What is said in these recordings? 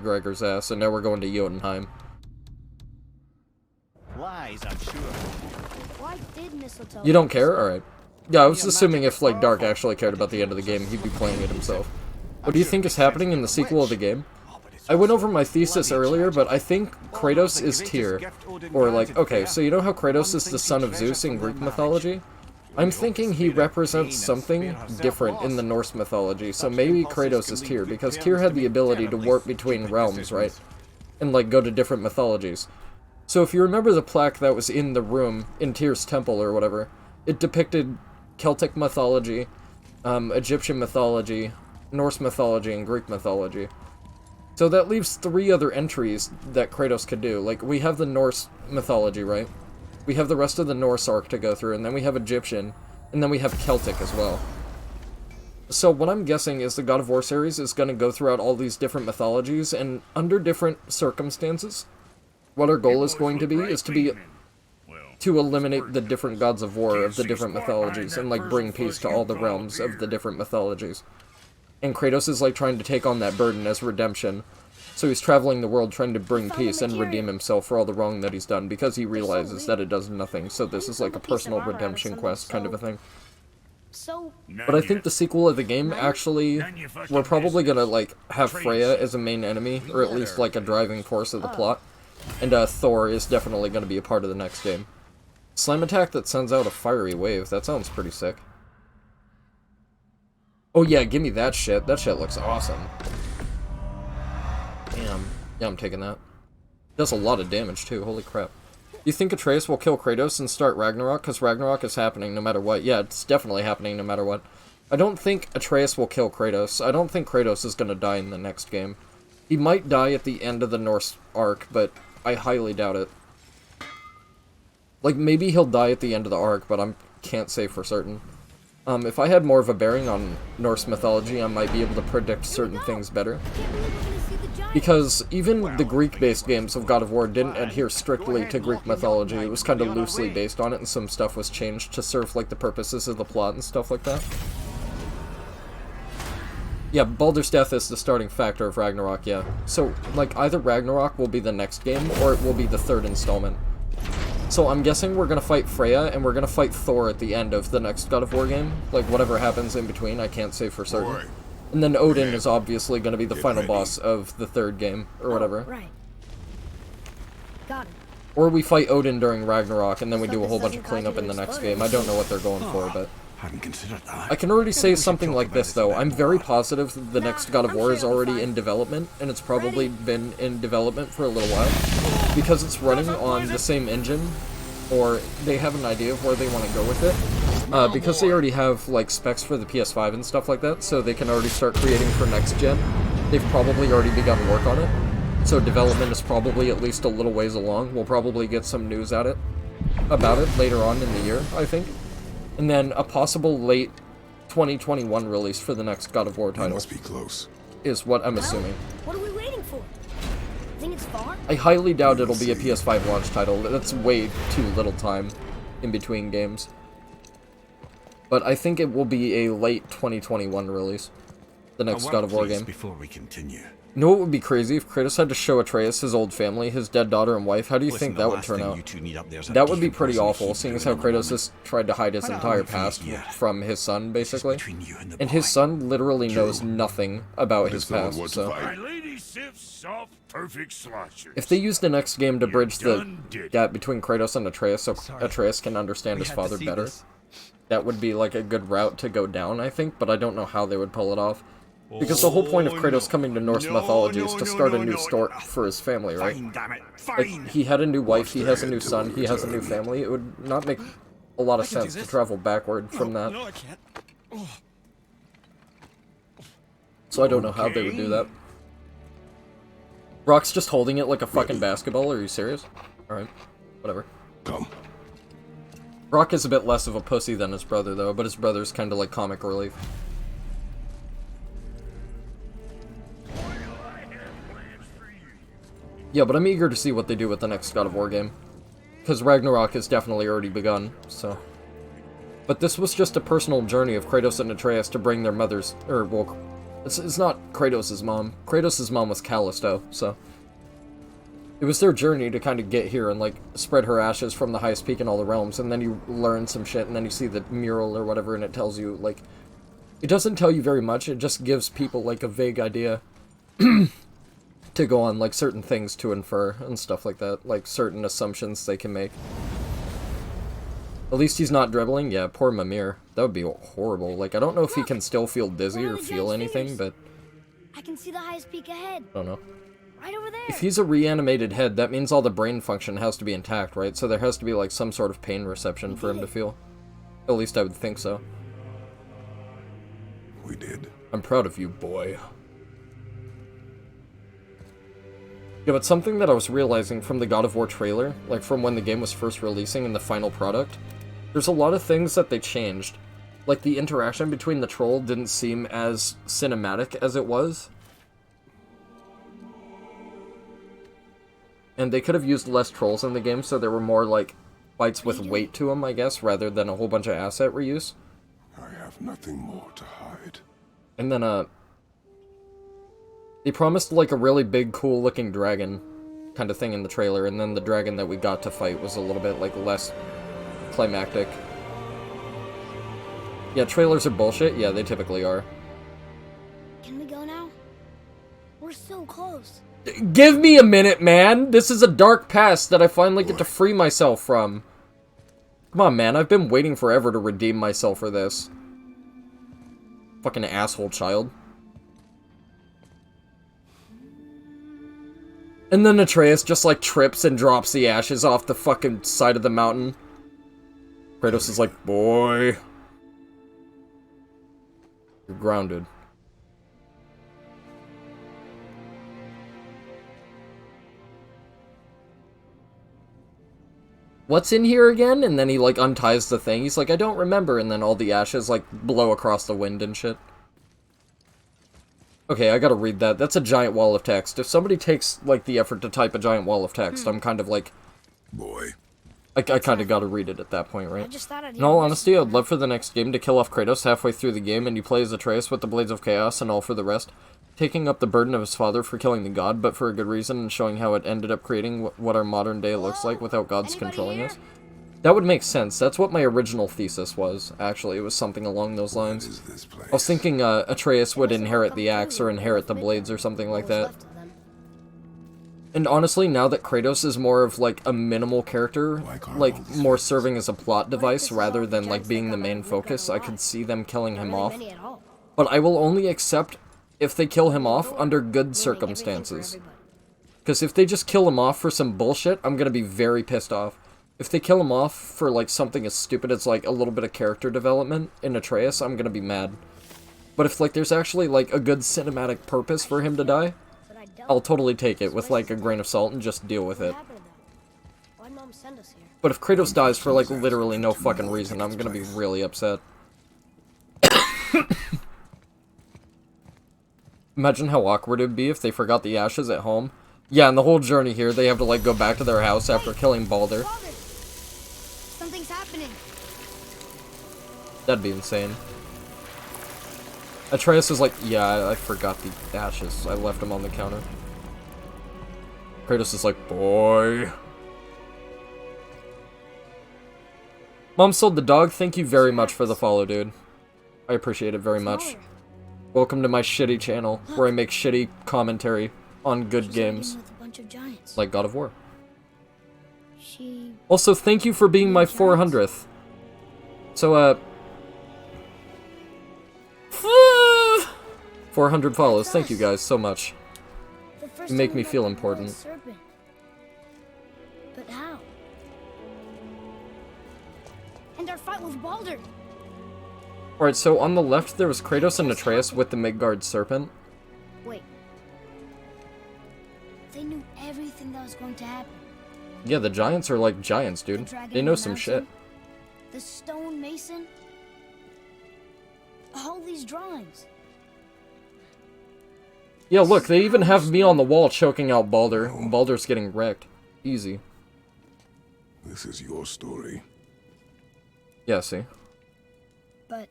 Gregor's ass, and now we're going to Jötunheim. Lies, I'm sure. Why did mistletoe? You don't care? Alright. Yeah, I was assuming if, like, Dark actually cared about the end of the game, he'd be playing it himself. What do you think is happening in the sequel of the game? I went over my thesis earlier, but I think Kratos is Tyr. Or, like, okay, so you know how Kratos is the son of Zeus in Greek mythology? I'm thinking he represents something different in the Norse mythology, so maybe Kratos is Tyr, because Tyr had the ability to warp between realms, right? And, like, go to different mythologies. So if you remember the plaque that was in the room, in Tyr's temple or whatever, it depicted Celtic mythology, Egyptian mythology, Norse mythology, and Greek mythology. So that leaves 3 other entries that Kratos could do. Like, we have the Norse mythology, right? We have the rest of the Norse arc to go through, and then we have Egyptian, and then we have Celtic as well. So what I'm guessing is the God of War series is going to go throughout all these different mythologies, and under different circumstances, what our goal is going to be to eliminate the different gods of war of the different mythologies, and, like, bring peace to all the realms of the different mythologies. And Kratos is, like, trying to take on that burden as redemption. So he's traveling the world trying to bring peace and redeem himself for all the wrong that he's done, because he realizes that it does nothing. So this is like a personal redemption quest kind of a thing. But I think the sequel of the game, actually, we're probably gonna, like, have Freya as a main enemy, or at least, like, a driving force of the plot. And Thor is definitely gonna be a part of the next game. Slam attack that sends out a fiery wave, that sounds pretty sick. Oh yeah, give me that shit. That shit looks awesome. Damn. Yeah, I'm taking that. Does a lot of damage, too. Holy crap. You think Atreus will kill Kratos and start Ragnarok? Because Ragnarok is happening no matter what. Yeah, it's definitely happening no matter what. I don't think Atreus will kill Kratos. I don't think Kratos is going to die in the next game. He might die at the end of the Norse arc, but I highly doubt it. Like, maybe he'll die at the end of the arc, but I can't say for certain. If I had more of a bearing on Norse mythology, I might be able to predict certain things better. Because even the Greek-based games of God of War didn't adhere strictly to Greek mythology. It was kind of loosely based on it, and some stuff was changed to serve, like, the purposes of the plot and stuff like that. Yeah, Baldur's death is the starting factor of Ragnarok, yeah. So, like, either Ragnarok will be the next game, or it will be the 3rd installment. So I'm guessing we're gonna fight Freya, and we're gonna fight Thor at the end of the next God of War game. Like, whatever happens in between, I can't say for certain. And then Odin is obviously gonna be the final boss of the 3rd game, or whatever. Right. Got it. Or we fight Odin during Ragnarok, and then we do a whole bunch of cleanup in the next game. I don't know what they're going for, but... Hadn't considered that. I can already say something like this, though. I'm very positive that the next God of War is already in development, and it's probably been in development for a little while. Because it's running on the same engine, or they have an idea of where they want to go with it. Because they already have, like, specs for the PS5 and stuff like that, so they can already start creating for next gen. They've probably already begun work on it. So development is probably at least a little ways along. We'll probably get some news about it later on in the year, I think. And then a possible late 2021 release for the next God of War title. Must be close. Is what I'm assuming. What are we waiting for? Think it's far? I highly doubt it'll be a PS5 launch title. That's way too little time in between games. But I think it will be a late 2021 release. The next God of War game. Before we continue. You know what would be crazy? If Kratos had to show Atreus his old family, his dead daughter and wife, how do you think that would turn out? That would be pretty awful, seeing as how Kratos has tried to hide his entire past from his son, basically. And his son literally knows nothing about his past, so... If they use the next game to bridge the gap between Kratos and Atreus so Atreus can understand his father better, that would be like a good route to go down, I think, but I don't know how they would pull it off. Because the whole point of Kratos coming to Norse mythology is to start a new story for his family, right? Like, he had a new wife, he has a new son, he has a new family. It would not make a lot of sense to travel backward from that. So I don't know how they would do that. Brock's just holding it like a fucking basketball, are you serious? Alright, whatever. Come. Brock is a bit less of a pussy than his brother, though, but his brother's kind of like comic relief. Yeah, but I'm eager to see what they do with the next God of War game. Because Ragnarok has definitely already begun, so... But this was just a personal journey of Kratos and Atreus to bring their mothers... Or, well, It's not Kratos' mom. Kratos' mom was Callisto, so... It was their journey to kind of get here and, like, spread her ashes from the highest peak in all the realms, and then you learn some shit, and then you see the mural or whatever, and it tells you, like... It doesn't tell you very much, it just gives people, like, a vague idea to go on, like, certain things to infer, and stuff like that. Like, certain assumptions they can make. At least he's not dribbling? Yeah, poor Mímir. That would be horrible. Like, I don't know if he can still feel dizzy or feel anything, but... I can see the highest peak ahead. I don't know. Right over there. If he's a reanimated head, that means all the brain function has to be intact, right? So there has to be, like, some sort of pain reception for him to feel. At least I would think so. We did. I'm proud of you, boy. Yeah, but something that I was realizing from the God of War trailer, like from when the game was first releasing and the final product, there's a lot of things that they changed. Like, the interaction between the troll didn't seem as cinematic as it was. And they could have used less trolls in the game, so there were more, like, fights with weight to them, I guess, rather than a whole bunch of asset reuse. I have nothing more to hide. And then, they promised, like, a really big, cool-looking dragon kind of thing in the trailer, and then the dragon that we got to fight was a little bit, like, less climactic. Yeah, trailers are bullshit. Yeah, they typically are. Can we go now? We're so close. Give me a minute, man! This is a dark past that I finally get to free myself from. Come on, man. I've been waiting forever to redeem myself for this. Fucking asshole child. And then Atreus just, like, trips and drops the ashes off the fucking side of the mountain. Kratos is like, boy. You're grounded. What's in here again? And then he, like, unties the thing. He's like, I don't remember. And then all the ashes, like, blow across the wind and shit. Okay, I gotta read that. That's a giant wall of text. If somebody takes, like, the effort to type a giant wall of text, I'm kind of like... Boy. I kind of gotta read it at that point, right? I just thought I'd In all honesty, I'd love for the next game to kill off Kratos halfway through the game, and you play as Atreus with the Blades of Chaos and all for the rest, taking up the burden of his father for killing the god, but for a good reason, and showing how it ended up creating what our modern day looks like without gods controlling us. That would make sense. That's what my original thesis was, actually. It was something along those lines. What is this place? I was thinking Atreus would inherit the axe or inherit the blades or something like that. And honestly, now that Kratos is more of, like, a minimal character, like, more serving as a plot device rather than, like, being the main focus, I could see them killing him off. But I will only accept if they kill him off under good circumstances. Because if they just kill him off for some bullshit, I'm gonna be very pissed off. If they kill him off for, like, something as stupid as, like, a little bit of character development in Atreus, I'm gonna be mad. But if, like, there's actually, like, a good cinematic purpose for him to die, I'll totally take it with, like, a grain of salt and just deal with it. But if Kratos dies for, like, literally no fucking reason, I'm gonna be really upset. Imagine how awkward it would be if they forgot the ashes at home. Yeah, and the whole journey here, they have to, like, go back to their house after killing Baldur. Something's happening. That'd be insane. Atreus is like, yeah, I forgot the ashes. I left them on the counter. Kratos is like, boy. Mom sold the dog. Thank you very much for the follow, dude. I appreciate it very much. Welcome to my shitty channel, where I make shitty commentary on good games. Like God of War. Also, thank you for being my 400th. So, 400 follows. Thank you guys so much. You make me feel important. But how? And our fight with Baldur. Alright, so on the left there was Kratos and Atreus with the Midgard Serpent. Wait. They knew everything that was going to happen. Yeah, the giants are like giants, dude. They know some shit. The stone mason. All these drawings. Yeah, look, they even have me on the wall choking out Baldur. Baldur's getting wrecked. Easy. This is your story. Yeah, see? But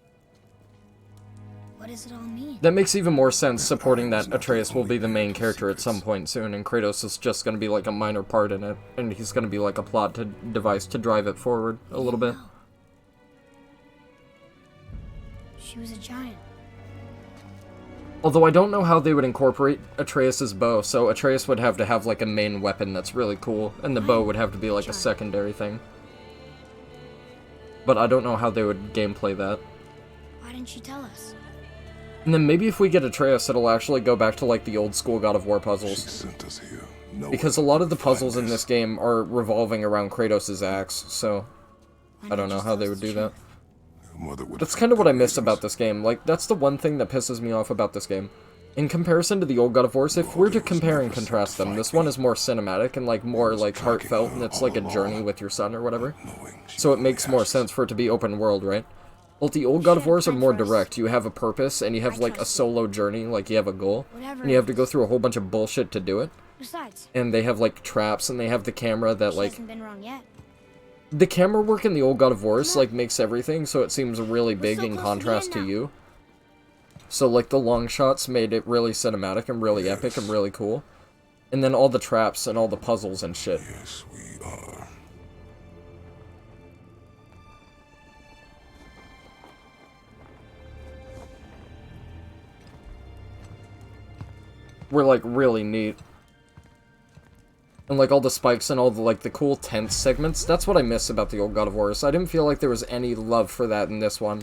What does it all mean? That makes even more sense, supporting that Atreus will be the main character at some point soon, and Kratos is just going to be like a minor part in it, and he's going to be like a plot device to drive it forward a little bit. She was a giant. Although I don't know how they would incorporate Atreus' bow, so Atreus would have to have like a main weapon that's really cool, and the bow would have to be like a secondary thing. But I don't know how they would gameplay that. Why didn't she tell us? And then maybe if we get Atreus, it'll actually go back to like the old school God of War puzzles. She sent us here. Because a lot of the puzzles in this game are revolving around Kratos' axe, so I don't know how they would do that. That's kind of what I miss about this game. Like, that's the one thing that pisses me off about this game. In comparison to the old God of Wars, if we're to compare and contrast them, this one is more cinematic and like more like heartfelt, and it's like a journey with your son or whatever. So it makes more sense for it to be open world, right? Well, the old God of Wars are more direct. You have a purpose, and you have like a solo journey, like you have a goal, and you have to go through a whole bunch of bullshit to do it. Besides, and they have like traps, and they have the camera that like... hasn't been wrong yet. The camera work in the old God of Wars like makes everything so it seems really big in contrast to you. So like the long shots made it really cinematic and really epic and really cool. And then all the traps and all the puzzles and shit. Yes, we are. Were like really neat. And like all the spikes and all the like the cool tense segments, that's what I miss about the old God of War. So I didn't feel like there was any love for that in this one.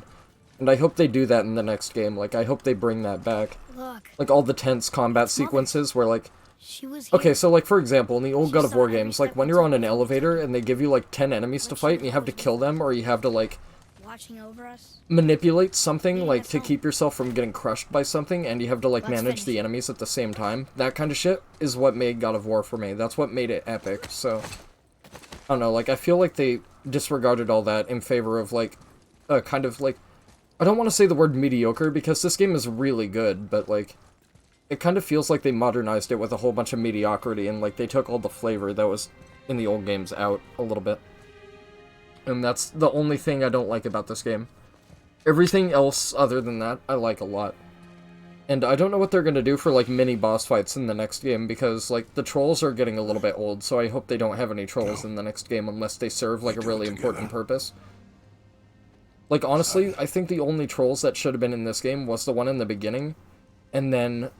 And I hope they do that in the next game. Like I hope they bring that back. Look. Like all the tense combat sequences where like... She was here. Okay, so like for example, in the old God of War games, like when you're on an elevator and they give you like 10 enemies to fight and you have to kill them, or you have to like... watching over us. manipulate something, like, to keep yourself from getting crushed by something, and you have to, like, manage the enemies at the same time. That kind of shit is what made God of War for me. That's what made it epic, so... I don't know, like, I feel like they disregarded all that in favor of, like, kind of, like... I don't want to say the word mediocre, because this game is really good, but, like... It kind of feels like they modernized it with a whole bunch of mediocrity, and, like, they took all the flavor that was in the old games out a little bit. And that's the only thing I don't like about this game. Everything else other than that, I like a lot. And I don't know what they're going to do for, like, mini boss fights in the next game, because, like, the trolls are getting a little bit old, so I hope they don't have any trolls in the next game unless they serve, like, a really important purpose. Like, honestly, I think the only trolls that should have been in this game was the one in the beginning, and then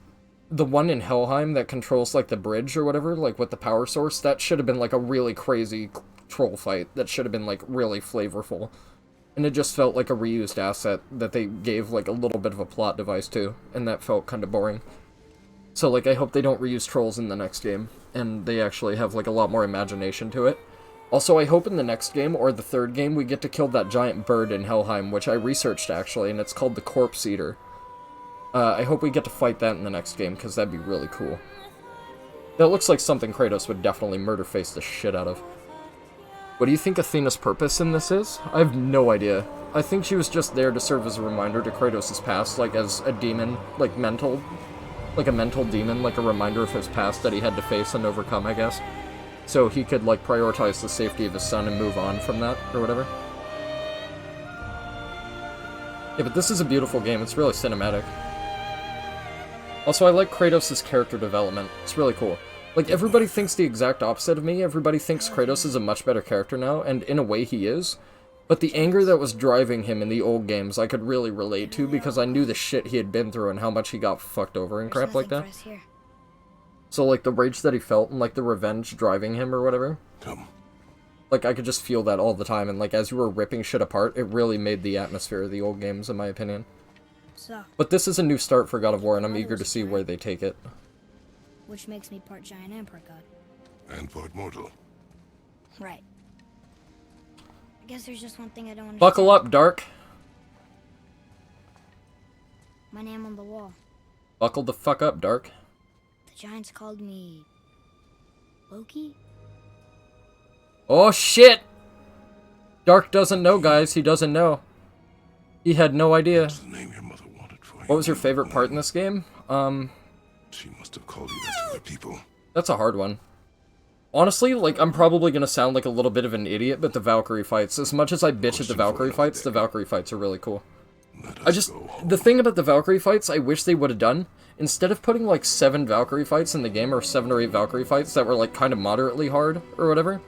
the one in Helheim that controls, like, the bridge or whatever, like, with the power source, that should have been, like, a really crazy troll fight that should have been, like, really flavorful. And it just felt like a reused asset that they gave, like, a little bit of a plot device to, and that felt kind of boring. So, like, I hope they don't reuse trolls in the next game, and they actually have, like, a lot more imagination to it. Also, I hope in the next game, or the third game, we get to kill that giant bird in Helheim, which I researched, actually, and it's called the Corpse Eater. I hope we get to fight that in the next game, because that'd be really cool. That looks like something Kratos would definitely murder-face the shit out of. What do you think Athena's purpose in this is? I have no idea. I think she was just there to serve as a reminder to Kratos' past, like as a demon, like a mental demon, like a reminder of his past that he had to face and overcome, I guess. So he could, like, prioritize the safety of his son and move on from that, or whatever. Yeah, but this is a beautiful game. It's really cinematic. Also, I like Kratos' character development. It's really cool. Like, everybody thinks the exact opposite of me. Everybody thinks Kratos is a much better character now, and in a way he is. But the anger that was driving him in the old games I could really relate to, because I knew the shit he had been through and how much he got fucked over and crap like that. So, like, the rage that he felt and, like, the revenge driving him or whatever. Come. Like, I could just feel that all the time, and, like, as you were ripping shit apart, it really made the atmosphere of the old games, in my opinion. But this is a new start for God of War, and I'm eager to see where they take it. Which makes me part giant and part god. And part mortal. Right. I guess there's just one thing I don't understand. Buckle up, Dark. My name on the wall. Buckle the fuck up, Dark. The giants called me... Loki? Oh, shit! Dark doesn't know, guys. He doesn't know. He had no idea. What's the name your mother wanted for you? What was your favorite part in this game? She must have called you that to other people. That's a hard one. Honestly, like, I'm probably gonna sound like a little bit of an idiot, but the Valkyrie fights, as much as I bitch at the Valkyrie fights are really cool. The thing about the Valkyrie fights, I wish they would have done, instead of putting like 7 Valkyrie fights in the game, or 7 or 8 Valkyrie fights that were like kind of moderately hard, or whatever,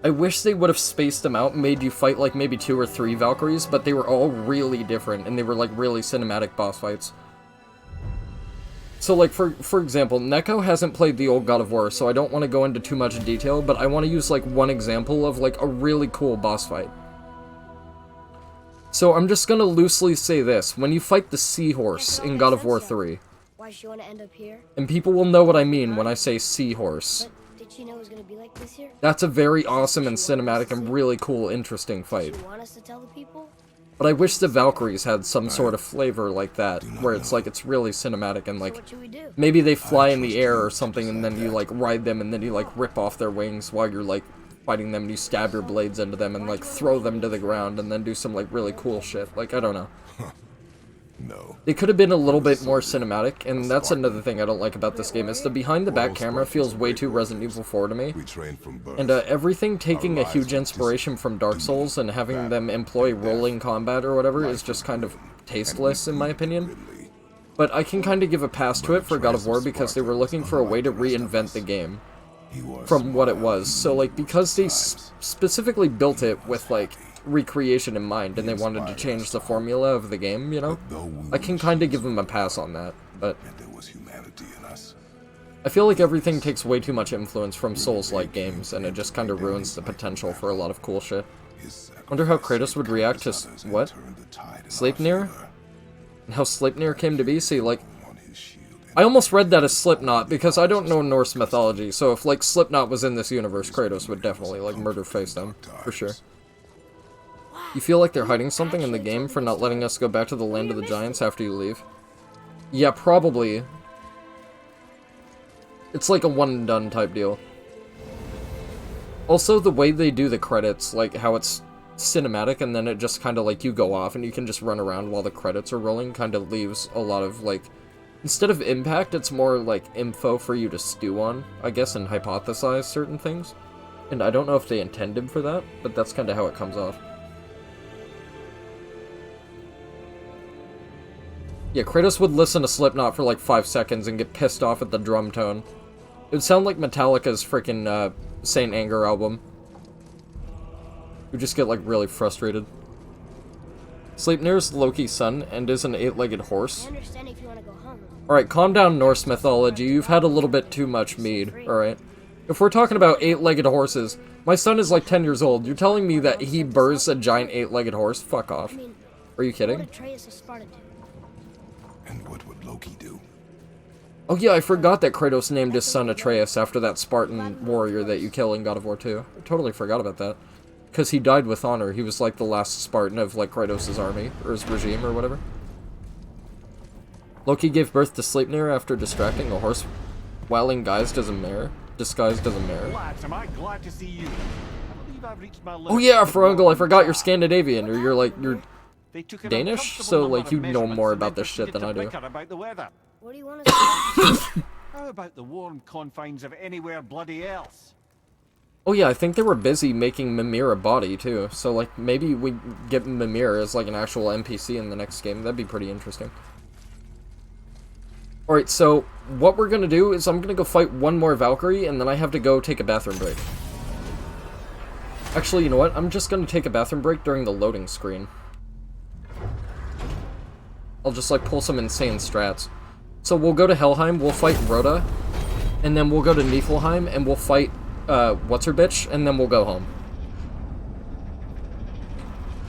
I wish they would have spaced them out and made you fight like maybe 2 or 3 Valkyries, but they were all really different, and they were like really cinematic boss fights. So like, for example, Neko hasn't played the old God of War, so I don't want to go into too much detail, but I want to use like one example of like a really cool boss fight. So I'm just gonna loosely say this: when you fight the seahorse in God of War 3, Why she wanna end up here? and people will know what I mean when I say seahorse, But did she know it was gonna be like this here? that's a very awesome and cinematic and really cool, interesting fight. You want us to tell the people? But I wish the Valkyries had some sort of flavor like that, where it's like, it's really cinematic and like, What should we do? maybe they fly in the air or something and then you like ride them and then you like rip off their wings while you're like fighting them and you stab your blades into them and like throw them to the ground and then do some like really cool shit. Like, I don't know. No. It could have been a little bit more cinematic, and that's another thing I don't like about this game, is the behind-the-back camera feels way too Resident Evil 4 to me. We trained from birth. And everything taking a huge inspiration from Dark Souls and having them employ rolling combat or whatever is just kind of tasteless, in my opinion. But I can kind of give a pass to it for God of War because they were looking for a way to reinvent the game from what it was. So, like, because they specifically built it with, like, recreation in mind, and they wanted to change the formula of the game, you know? I can kind of give them a pass on that, but I feel like everything takes way too much influence from Souls-like games, and it just kind of ruins the potential for a lot of cool shit. Wonder how Kratos would react to what? Sleipnir? And how Sleipnir came to be? See, like, I almost read that as Slipknot, because I don't know Norse mythology, so if, like, Slipknot was in this universe, Kratos would definitely, like, murder-face them, for sure. You feel like they're hiding something in the game for not letting us go back to the land of the giants after you leave? Yeah, probably. It's like a one-and-done type deal. Also, the way they do the credits, like how it's cinematic and then it just kind of like you go off and you can just run around while the credits are rolling, kind of leaves a lot of like... Instead of impact, it's more like info for you to stew on, I guess, and hypothesize certain things. And I don't know if they intended for that, but that's kind of how it comes off. Yeah, Kratos would listen to Slipknot for like 5 seconds and get pissed off at the drum tone. It would sound like Metallica's freaking Saint Anger album. You just get like really frustrated. Sleipnir's Loki's son and is an 8-legged horse. I understand if you want to go home. Alright, calm down, Norse mythology. You've had a little bit too much mead, alright? If we're talking about 8-legged horses, my son is like 10 years old. You're telling me that he births a giant 8-legged horse? Fuck off. Are you kidding? What Atreus is Spartan do? And what would Loki do? Oh yeah, I forgot that Kratos named his son Atreus after that Spartan warrior that you kill in God of War 2. I totally forgot about that. Because he died with honor. He was like the last Spartan of like Kratos' army, or his regime, or whatever. Loki gave birth to Sleipnir after distracting a horse while in disguised as a mare. Lads, am I glad to see you? I believe I've reached my limit. Oh yeah, Frungle, I forgot you're Scandinavian, or you're They took an Danish, uncomfortable so number like of you know measurements more and about then this shit than I proceeded do. to bicker about the weather. What do you want us to do? How about the warm confines of anywhere bloody else? Oh yeah, I think they were busy making Mímir a body too, so like maybe we get Mímir as like an actual NPC in the next game. That'd be pretty interesting. Alright, so what we're gonna do is I'm gonna go fight one more Valkyrie and then I have to go take a bathroom break. Actually, you know what? I'm just gonna take a bathroom break during the loading screen. I'll just like pull some insane strats. So we'll go to Helheim, we'll fight Rhoda, and then we'll go to Niflheim and we'll fight what's-her-bitch, and then we'll go home.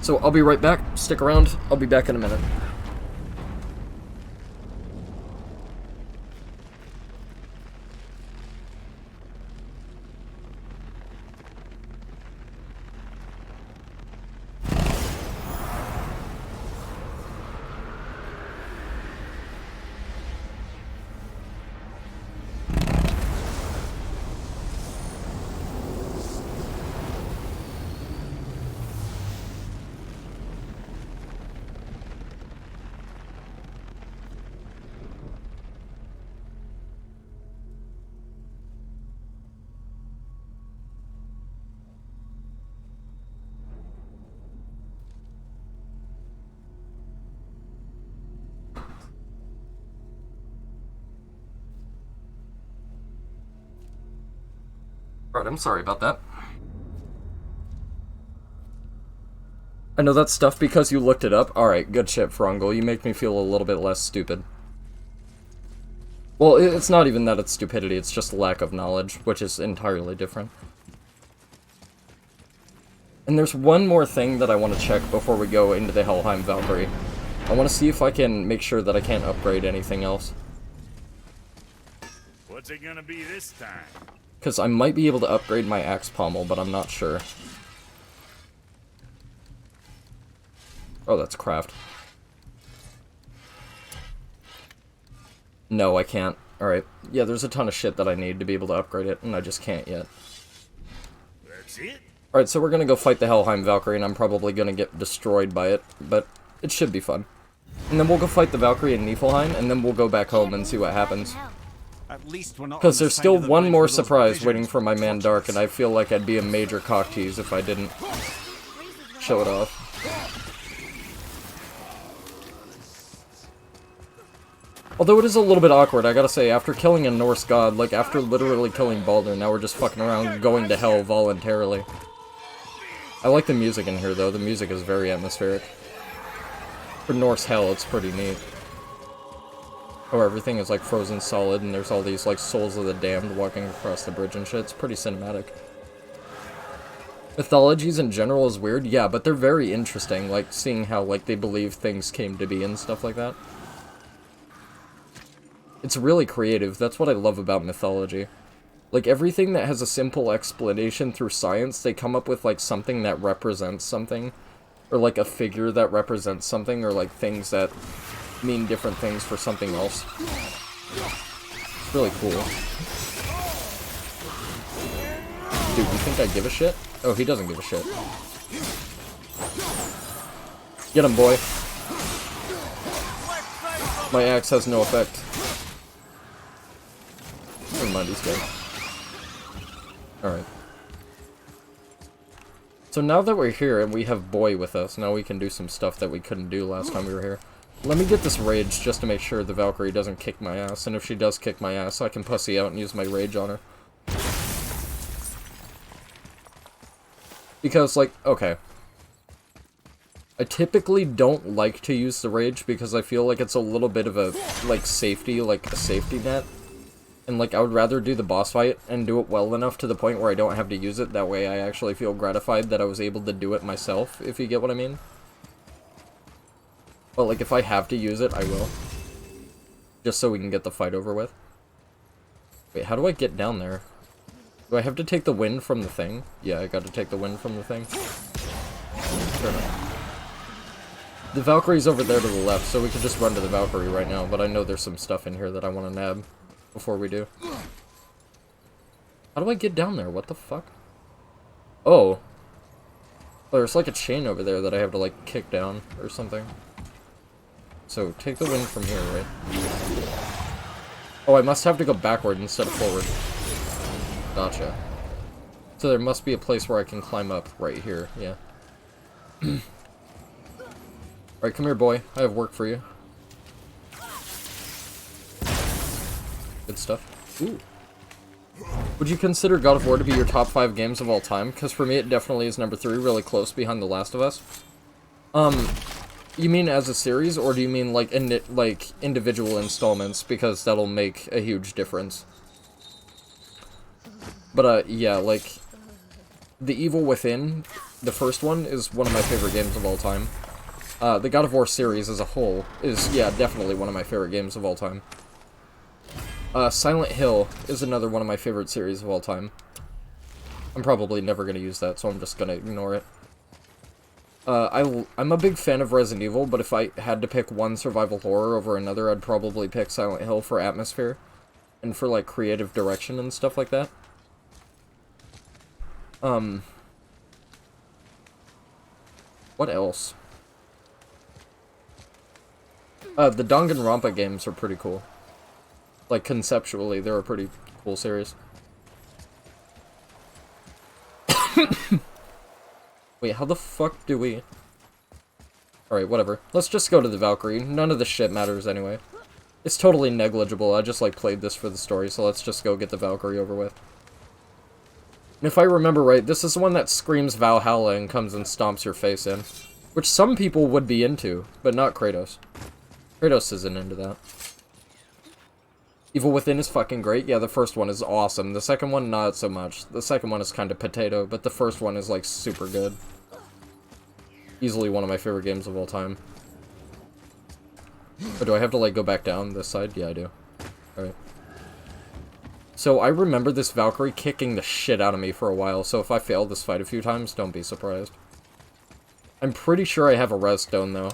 So I'll be right back. Stick around. I'll be back in a minute. Alright, I'm sorry about that. I know that stuff because you looked it up. Alright, good shit, Frongol. You make me feel a little bit less stupid. Well, it's not even that it's stupidity, it's just lack of knowledge, which is entirely different. And there's one more thing that I want to check before we go into the Helheim Valkyrie. I want to see if I can make sure that I can't upgrade anything else. What's it gonna be this time? Because I might be able to upgrade my axe pommel, but I'm not sure. Oh, that's craft. No, I can't. Alright. Yeah, there's a ton of shit that I need to be able to upgrade it, and I just can't yet. That's it? Alright, so we're gonna go fight the Helheim Valkyrie, and I'm probably gonna get destroyed by it, but it should be fun. And then we'll go fight the Valkyrie in Niflheim, and then we'll go back home and see what happens. At least we're not. Because there's still one more surprise waiting for my man Dark, and I feel like I'd be a major cock tease if I didn't show it off. Although it is a little bit awkward, I gotta say, after killing a Norse god, like, after literally killing Baldur, now we're just fucking around going to hell voluntarily. I like the music in here, though. The music is very atmospheric. For Norse hell, it's pretty neat. Oh, everything is, like, frozen solid, and there's all these, like, souls of the damned walking across the bridge and shit. It's pretty cinematic. Mythologies in general is weird, yeah, but they're very interesting, like, seeing how, like, they believe things came to be and stuff like that. It's really creative. That's what I love about mythology. Like, everything that has a simple explanation through science, they come up with, like, something that represents something. Or, like, a figure that represents something, or, like, things that mean different things for something else. It's really cool. Dude, you think I give a shit? Oh, he doesn't give a shit. Get him, boy. My axe has no effect. Never mind, he's dead. Alright. So now that we're here and we have Boy with us, now we can do some stuff that we couldn't do last time we were here. Let me get this rage just to make sure the Valkyrie doesn't kick my ass, and if she does kick my ass, I can pussy out and use my rage on her. Because, like, okay. I typically don't like to use the rage because I feel like it's a little bit of a, like, safety, like, a safety net. And, like, I would rather do the boss fight and do it well enough to the point where I don't have to use it. That way I actually feel gratified that I was able to do it myself, if you get what I mean. But, like, if I have to use it, I will. Just so we can get the fight over with. Wait, how do I get down there? Do I have to take the wind from the thing? Yeah, I gotta take the wind from the thing. Fair enough. The Valkyrie's over there to the left, so we can just run to the Valkyrie right now, but I know there's some stuff in here that I want to nab before we do. How do I get down there? What the fuck? Oh. There's like a chain over there that I have to like kick down or something. So take the wind from here, right? Oh, I must have to go backward instead of forward. Gotcha. So there must be a place where I can climb up right here, yeah. Alright, come here, boy. I have work for you. Good stuff. Ooh. Would you consider God of War to be your top 5 games of all time? Because for me, it definitely is number 3, really close behind The Last of Us. You mean as a series, or do you mean like individual installments? Because that'll make a huge difference. But yeah, like The Evil Within, the first one, is one of my favorite games of all time. The God of War series as a whole is, yeah, definitely one of my favorite games of all time. Silent Hill is another one of my favorite series of all time. I'm probably never going to use that, so I'm just going to ignore it. I'm a big fan of Resident Evil, but if I had to pick one survival horror over another, I'd probably pick Silent Hill for atmosphere. And for, like, creative direction and stuff like that. What else? The Danganronpa games are pretty cool. Like, conceptually, they're a pretty cool series. Wait, how the fuck do we... Alright, whatever. Let's just go to the Valkyrie. None of this shit matters anyway. It's totally negligible. I just, like, played this for the story, so let's just go get the Valkyrie over with. And if I remember right, this is the one that screams Valhalla and comes and stomps your face in. Which some people would be into, but not Kratos. Kratos isn't into that. Evil Within is fucking great. Yeah, the first one is awesome. The second one, not so much. The second one is kind of potato, but the first one is, like, super good. Easily one of my favorite games of all time. But do I have to, like, go back down this side? Yeah, I do. Alright. So, I remember this Valkyrie kicking the shit out of me for a while, so if I fail this fight a few times, don't be surprised. I'm pretty sure I have a res stone, though.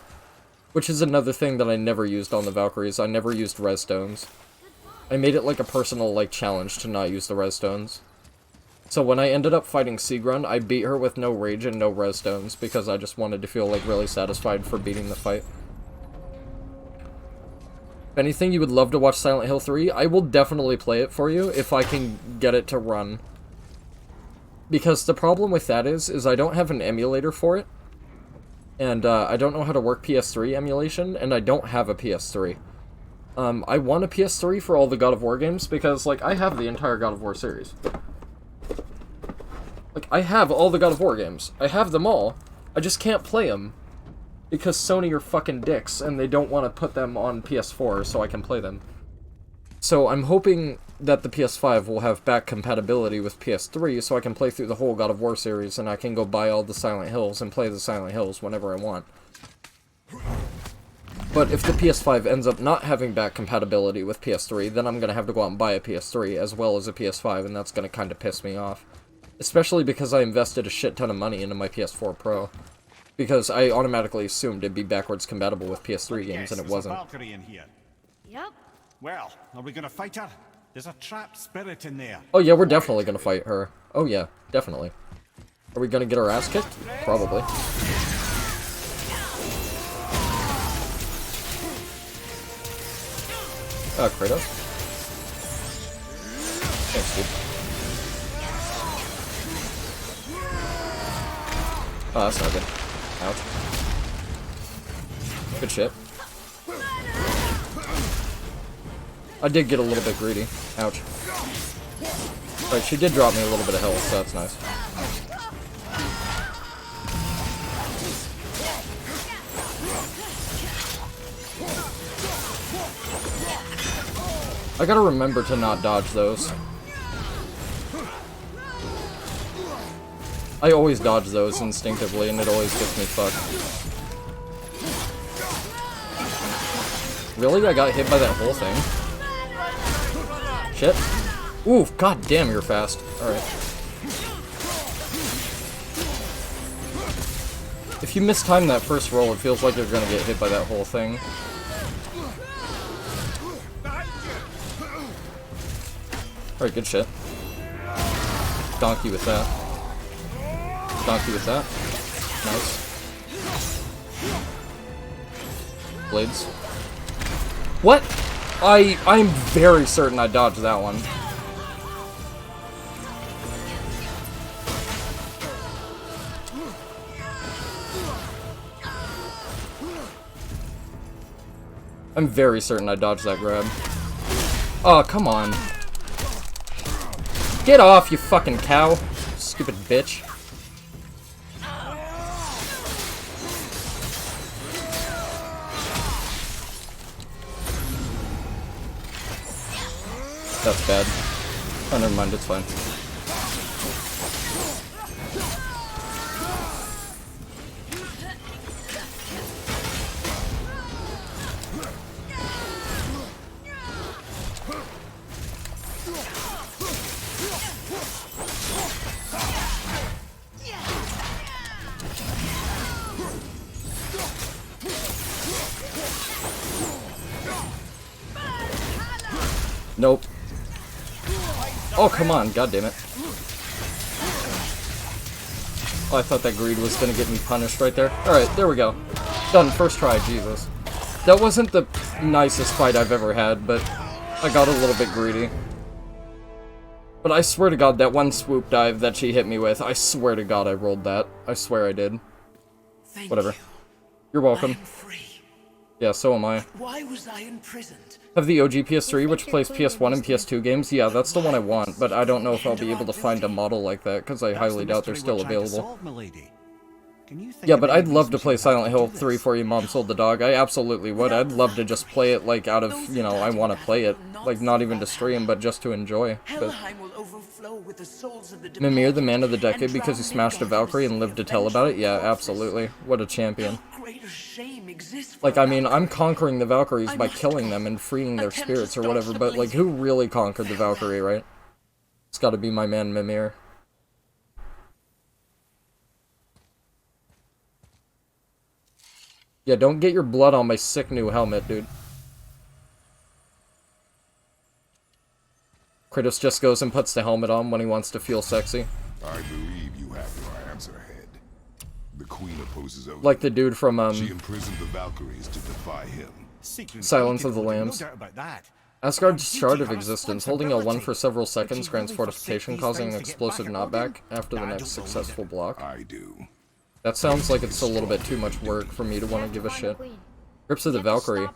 Which is another thing that I never used on the Valkyries. I never used res stones. I made it like a personal, like, challenge to not use the res stones. So when I ended up fighting Sigrun, I beat her with no rage and no res stones, because I just wanted to feel, like, really satisfied for beating the fight. If anything, you would love to watch Silent Hill 3? I will definitely play it for you if I can get it to run. Because the problem with that is I don't have an emulator for it. And I don't know how to work PS3 emulation, and I don't have a PS3. I want a PS3 for all the God of War games, because, like, I have the entire God of War series. Like, I have all the God of War games. I have them all. I just can't play them. Because Sony are fucking dicks, and they don't want to put them on PS4 so I can play them. So I'm hoping that the PS5 will have back compatibility with PS3 so I can play through the whole God of War series, and I can go buy all the Silent Hills and play the Silent Hills whenever I want. But if the PS5 ends up not having back compatibility with PS3, then I'm going to have to go out and buy a PS3 as well as a PS5, and that's going to kind of piss me off. Especially because I invested a shit ton of money into my PS4 Pro. Because I automatically assumed it'd be backwards compatible with PS3 games, and it wasn't. Valkyrie in here. Yep. Well, are we gonna fight her? There's a trapped spirit in there. Oh yeah, we're definitely gonna fight her. Oh yeah, definitely. Are we gonna get our ass kicked? Probably. Kratos. Thanks, dude. Oh, that's not good. Ouch. Good shit. I did get a little bit greedy. Ouch. Right, she did drop me a little bit of health, so that's nice. I gotta remember to not dodge those. I always dodge those instinctively, and it always gets me fucked. Really? I got hit by that whole thing? Shit. Ooh, god damn, you're fast. Alright. If you mistime that first roll, it feels like you're gonna get hit by that whole thing. Alright, good shit. Donkey with that. Donkey with that. Nice. Blades. What? I'm very certain I dodged that one. I'm very certain I dodged that grab. Oh, come on. Get off, you fucking cow. Stupid bitch. That's bad. Oh, never mind, it's fine. Nope. Oh, come on, god damn it. Oh, I thought that greed was gonna get me punished right there. Alright, there we go. Done, first try, Jesus. That wasn't the nicest fight I've ever had, but I got a little bit greedy. But I swear to god, that one swoop dive that she hit me with, I swear to god I rolled that. I swear I did. Whatever. You're welcome. Free. Yeah, so am I. Why was I imprisoned? Have the OG PS3, which plays PS1 and PS2 games? Yeah, that's the one I want, but I don't know if I'll be able to find a model like that, because I highly doubt they're still available. Yeah, but I'd love to play Silent Hill 3 for you, Mom Sold the Dog. I absolutely would. I'd love to just play it, like, out of, you know, I want to play it. Like, not even to stream, but just to enjoy. But Mímir, the man of the decade, because he smashed a Valkyrie and lived to tell about it? Yeah, absolutely. What a champion. Like, I mean, I'm conquering the Valkyries by killing them and freeing their spirits or whatever, but, like, who really conquered the Valkyrie, right? It's gotta be my man Mímir. Yeah, don't get your blood on my sick new helmet, dude. Kratos just goes and puts the helmet on when he wants to feel sexy. I believe you have your answer, Head. The Queen opposes Odin. Like the dude from, She imprisoned the Valkyries to defy him. Silence of the Lambs. Asgard's Shard of Existence. Holding L1 for several seconds grants fortification, causing an explosive knockback after the next successful block. I do. That sounds like it's a little bit too much work for me to want to give a shit. Grips of the Valkyrie.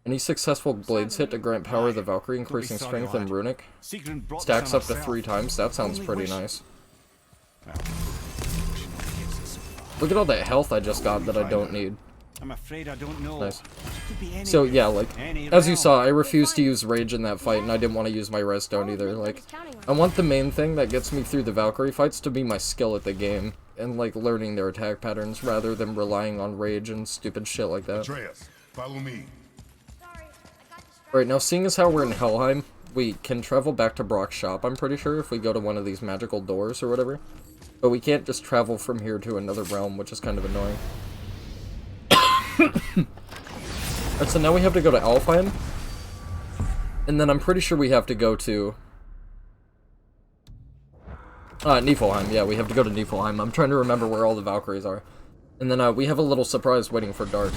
Any successful blades hit to grant power of the Valkyrie, increasing strength and runic. Stacks up to 3 times. That sounds pretty nice. Look at all that health I just got that I don't need. I'm afraid I don't know. Nice. So yeah, like, as you saw, I refused to use rage in that fight, and I didn't want to use my res stone either. Like, I want the main thing that gets me through the Valkyrie fights to be my skill at the game, and like learning their attack patterns rather than relying on rage and stupid shit like that. Atreus, follow me. Right, now seeing as how we're in Helheim, we can travel back to Brock's shop, I'm pretty sure, if we go to one of these magical doors or whatever. But we can't just travel from here to another realm, which is kind of annoying. Alright, so now we have to go to Alfheim. And then I'm pretty sure we have to go to... Niflheim. Yeah, we have to go to Niflheim. I'm trying to remember where all the Valkyries are. And then we have a little surprise waiting for Dark.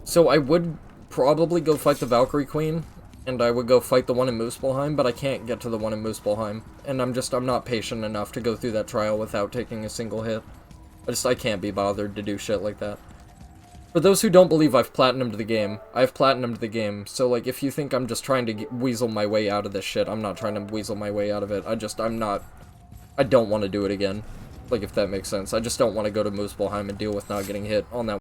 So I would probably go fight the Valkyrie Queen, and I would go fight the one in Muspelheim, but I can't get to the one in Muspelheim. And I'm not patient enough to go through that trial without taking a single hit. I can't be bothered to do shit like that. For those who don't believe I've platinumed the game, I've platinumed the game, so like if you think I'm just trying to weasel my way out of this shit, I'm not trying to weasel my way out of it. I don't want to do it again. Like, if that makes sense. I just don't want to go to Muspelheim and deal with not getting hit on that